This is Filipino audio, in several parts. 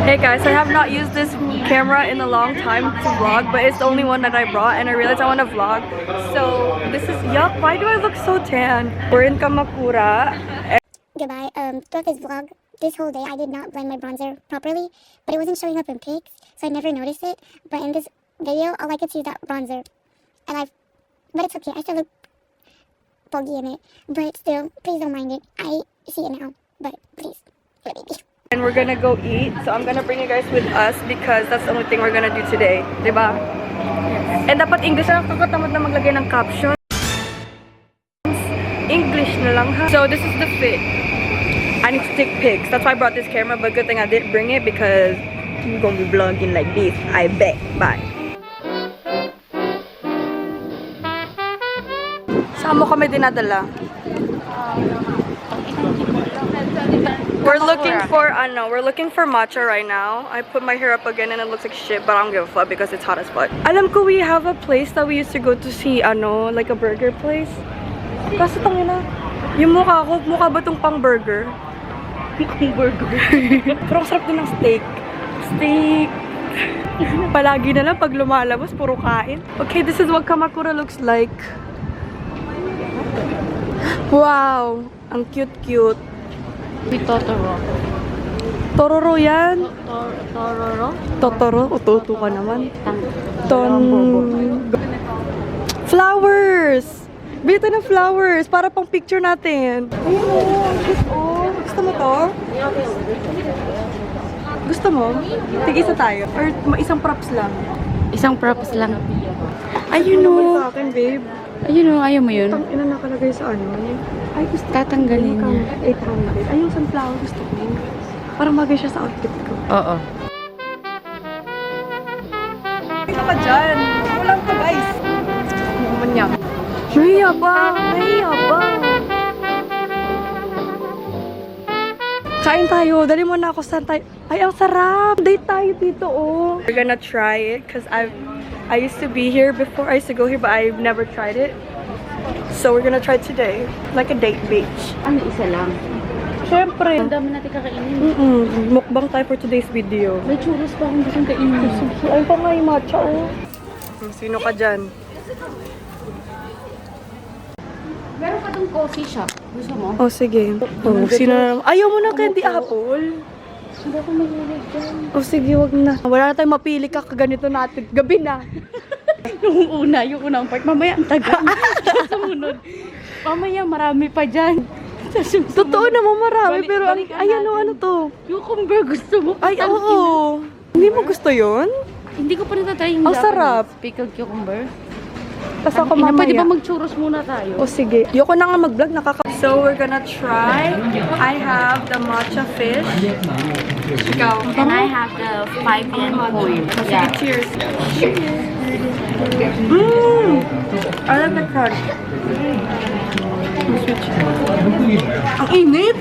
Hey guys, I have not used this camera in a long time to vlog, but it's the only one that I brought and I realized I want to vlog. So this is, yuck, why do I look so tan? We're in Kamakura. Goodbye. Throughout this vlog, this whole day I did not blend my bronzer properly, but it wasn't showing up in pics, so I never noticed it. But in this video, all I could see is that bronzer. But it's okay, I still look foggy in it. But still, please don't mind it. I see it now, but please, let me be. And we're gonna go eat, so I'm gonna bring you guys with us because that's the only thing we're gonna do today. Diba? Yes. And dapat English lang, kakatamad na maglagay ng caption. English na lang ha. So this is the fit. I need to take pics. That's why I brought this camera, but good thing I didn't bring it because I'm gonna be vlogging like this. I bet. Bye. Saan mo kami dinadala? We're looking for matcha right now. I put my hair up again and it looks like shit, but I don't give a fuck because it's hot as fuck. Alam ko we have a place that we used to go to see, like a burger place. Kaso tangina, yung mukha ko, mukha ba tong pang burger? Pang burger. Pero ang sarap din ng steak. Steak. Palagi na lang pag lumalabas, puro kain. Okay, this is what Kamakura looks like. Wow, ang cute-cute. With Totoro. Tororo yan. Tororo? Totoro? Ututo ka naman. Flowers! Bili tayo ng flowers para pang picture natin. Ayun o. Gusto mo to? Gusto mo? Tig-isa tayo. Or isang props lang. Isang props lang. Ayun o. Sa akin, babe. Ayun o, ayaw mo yun. Tang ina nakalagay sa ano. Ay, gusto. Tatanggalin niya. 800. Ay, yung sunflower gusto ko. Parang magay siya sa outfit ko. Oo. Ito ka dyan. Walang to, guys. Ano naman niya? Nahiya ba? Nahiya ba? Kain tayo. Dali mo na ako saan tayo. Ay, ang sarap. Date tayo dito, oh. We're gonna try it because I used to be here before. I used to go here, but I've never tried it. So we're gonna try today. Like a date beach. Ano, isa lang? Siyempre. Ang dami natin kakainin. Mukbang tayo for today's video. May churros pa akong gustong kainin. Ay pa nga yung matcha, oh. Sino ka dyan? Meron pa tong coffee shop. Gusto mo? Oh, sige. Oh, sino na? Ayaw mo ng candy apple? Hindi ako mahilig dyan. Oh, sige, wag na. Wala na tayong mapili ka kaganito natin. Gabi na. yung unang part. Mamaya ang tagal. Sumunod. Mamaya marami pa dyan. Totoo naman marami, pero ayan o, ano to? Cucumber gusto mo? Ay, oo. Hindi mo gusto yun? Hindi ko pa natatry yung Ang sarap. pickled cucumber. Tapos ako Ina, pwede ba mamaya. mag-churros muna tayo? O sige. Yoko na nga mag-vlog, So, we're gonna try. I have the matcha fish. Ikaw. And I have the 5 yen coin. Yeah. Cheers. I like the crunch. Ang init!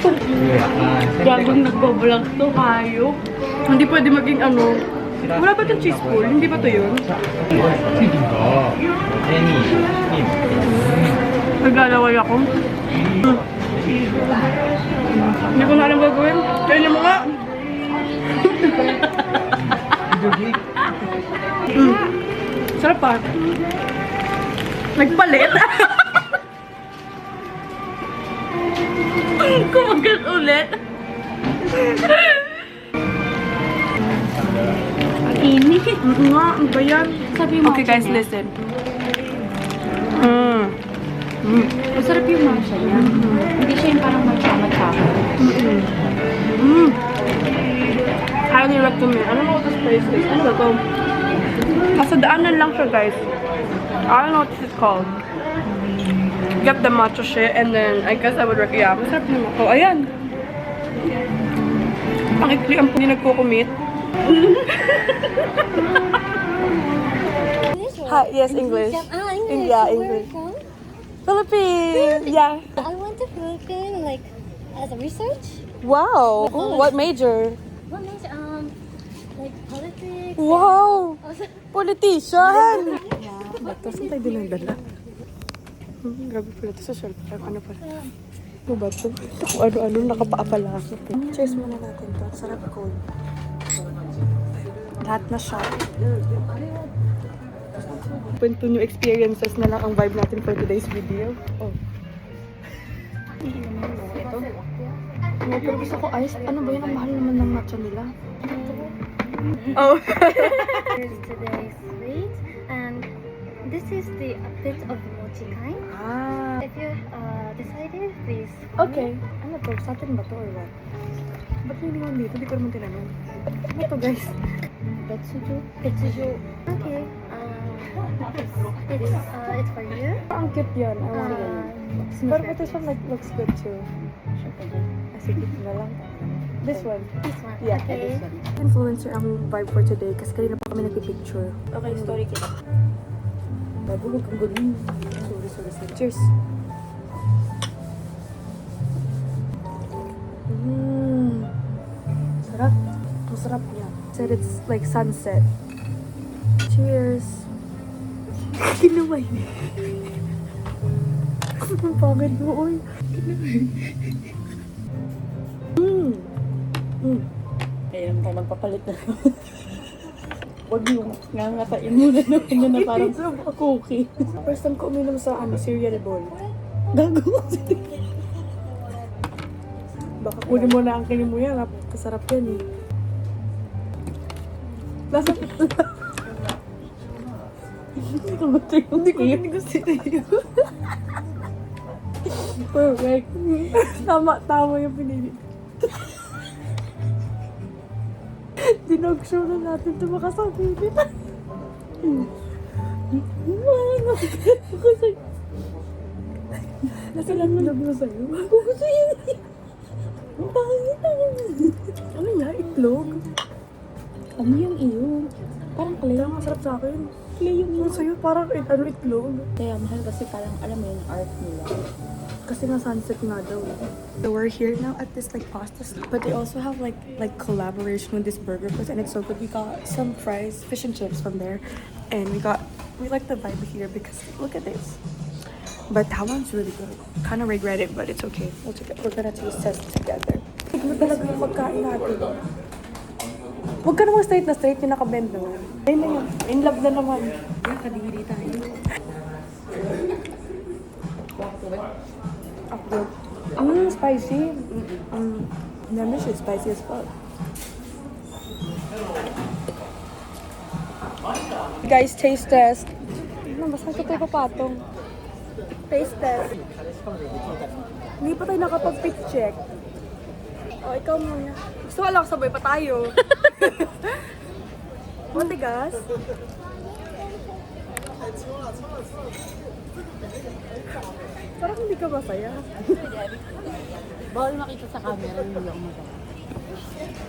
Gagong nagbablog to, hayo. Hindi pwede maging ano. Wala ba itong cheese pool? Hindi ba ito yun? Naglalaway ako. Hindi ko na alam gagawin. Kaya mo nga. Sarap pa. Nagpalit. Kumagat ulit. Ang init. Nga, ang ba yan? Sabi mo. Okay guys, listen. Masarap yung matcha niya. Hindi siya yung parang matcha-matcha. Highly recommend. I don't know what this place is. Ano ba ito? Nasa daanan lang siya, guys. I don't know what this is called. Get the matcha shit and then I guess I would recommend. Yeah, masarap naman ako. Ayan. Ang ikli ang hindi nagko-commit. Hi, yes, English. English. Yeah, English. Philippines. Yeah. I went to Philippines, like, as a research. Wow. What major? What major? Like, politics. Wow. Politician. Bato, saan tayo dinadala? Grabe pala ito sa shelf. Ano pala? Ano ba ito? Kung ano-ano, nakapaa pala ako. Cheers muna natin to. Sarap cold. Lahat na siya. Open to new experiences na lang ang vibe natin for today's video. Oh. Ito. No, pero gusto ko ice. Ano ba yun? Ang mahal naman ng matcha nila. Oh. Here's today's sweet, and this is the bit of mochi kind. Ah. If you decided, please. Okay. Ano to? Sa atin ba to or what? Ba't hindi naman dito? Hindi ko naman tinanong. Ano to guys? Betsuju. Betsuju. Okay. It's for you. Ang cute yun. I want it. Pero this one like looks good too. Sige, ito na lang. This one. This one. Yeah, Okay. Influencer ang vibe for today kasi kanina pa kami nagpipicture. Okay, story kita. Bago huwag kang galing. Sorry. Cheers! Sarap. Ang sarap niya. Said it's like sunset. Cheers! Kinaway. Ang pangit mo, oy. Kaya naman tayo magpapalit na. Huwag yung ngangatain mo na naman na parang cookie. First time ko uminom sa cereal bowl. Gago. Baka kunin mo na ang kanin mo yan. Kasarap yan eh. Nasa Hindi ko gusto yung hindi ko sinayo. Perfect. Tama yung pinili. Dinog-show na natin ito makasabili. Nasa lang nalog mo sa'yo. Gusto yun. Ang pangit ano niya? Itlog? Ano yung iyo? Parang clay. Kaya masarap sa akin. Clay yung Yung sa'yo parang itlog. Kaya mahal kasi parang alam mo yung art nila. Kasi nga sunset nga daw. So we're here now at this like pasta stop. But they also have like collaboration with this burger place and it's so good. We got some fries, fish and chips from there. And we like the vibe here because look at this. But that one's really good. Kind of regret it, but it's okay. We're gonna taste test together. Tignan talaga yung pagkain natin. Huwag ka naman straight na straight, yung nakabend naman. Ayun na yun. In love na naman. Nakadiri tayo. Upload. Spicy. Never shit spicy as fuck. Guys, taste test. Ano, basta ito tayo papatong. Taste test. Hindi pa tayo nakapag-pick check. O, ikaw muna. Gusto ka lang sabay pa tayo. Matigas. Parang hindi ka masaya. Bawal makita sa camera yung lang mo.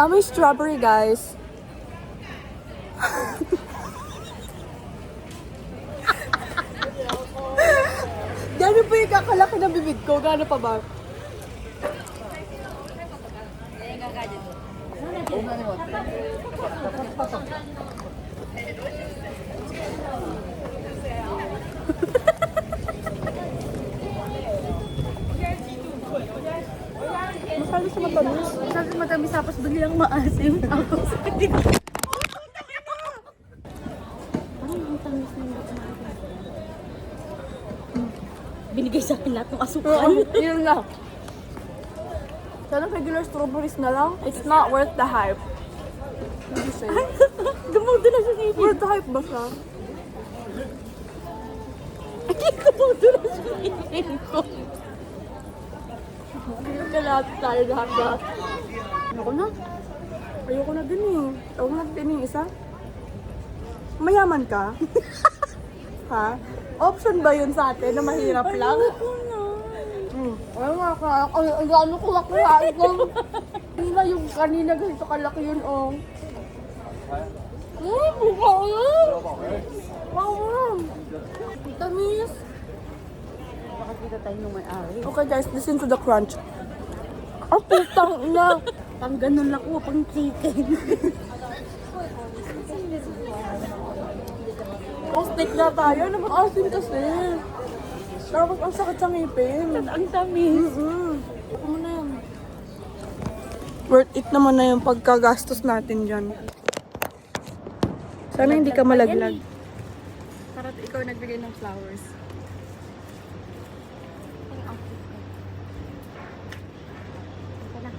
Amoy strawberry, guys. Gano'n pa yung kakalaki ng bibig ko? Gano'n pa ba? Masyado sa matamis. Sabi matamis tapos biglang maasim. Tapos hindi ko. Binigay sa akin lahat ng asukal. Yun lang. Sana regular strawberries na lang. It's not worth the hype. What do you say? Dumugdo na sa ngipin. Worth the hype ba siya? Dumugdo na sa ngipin ko. Lahat tayo lahat. Ako na. Ayoko na din eh. Ayoko na din yung isa. Mayaman ka? Ha? Option ba yun sa atin na mahirap lang? Ayoko na. Ay nga ka. Ang gano ko lakulain ko. Hindi na yung kanina ganito kalaki yun oh. Buka yun. Wow. Tamis. Makakita tayo ng may-ari. Okay guys, listen to the crunch. Oh, putang ina. Pang ganun lang ko, pang chicken. Oh, stick na tayo. Ano ba asin kasi? Tapos ang sakit sa ngipin. Ang tamis. Ano na yan? Worth it naman na yung pagkagastos natin dyan. Sana hindi ka Malaglag malaglag. pa yan Para ikaw nagbigay ng flowers. Ang outfit ko. Ito na.